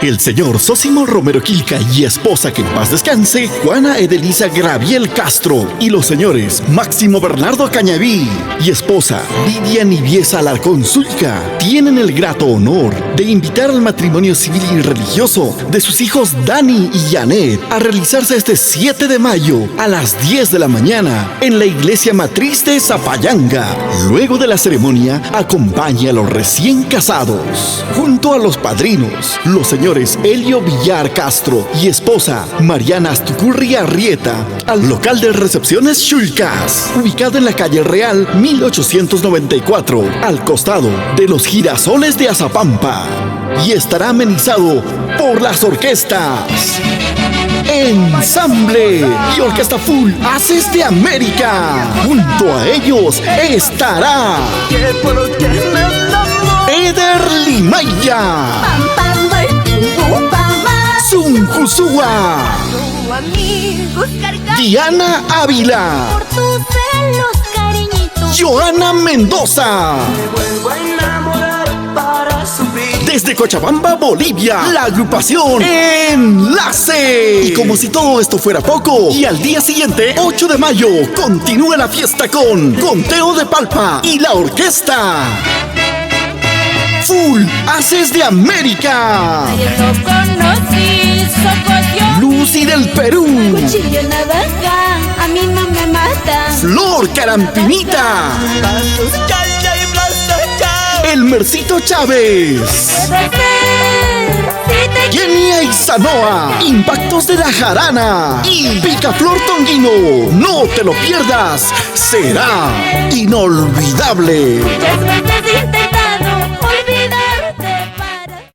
El señor Sosimo Romero Quilca y esposa, que en paz descanse, Juana Edelisa Graviel Castro, y los señores Máximo Bernardo Cañaví y esposa Lidia Niviesa Alarcón Zulca tienen el grato honor de invitar al matrimonio civil y religioso de sus hijos Dani y Janet a realizarse este 7 de mayo a las 10 de la mañana en la iglesia matriz de Zapayanga. Luego de la ceremonia, acompaña a los recién casados junto a los padrinos, los señores Elio Villar Castro y esposa Mariana Astucurri Arrieta, al local de recepciones Shulcas, ubicado en la calle Real 1894, al costado de los girasoles de Azapampa, y estará amenizado por las orquestas Ensamble y Orquesta Full Haces de América. Junto a ellos estará Eder Limaya, Sun Jusua, Diana Ávila, Joana Mendoza. Desde Cochabamba, Bolivia, la agrupación Enlace. Y como si todo esto fuera poco, y al día siguiente, 8 de mayo, continúa la fiesta con Conteo de Palpa y la orquesta Full Haces de América. Lucy del Perú, Cuchillo navaja, a mí no me mata. Flor Carampinita, Elmercito Chávez, Kenia Isanoa, Impactos de la Jarana y Picaflor Tonguino. No te lo pierdas, será inolvidable. Muchas veces intenté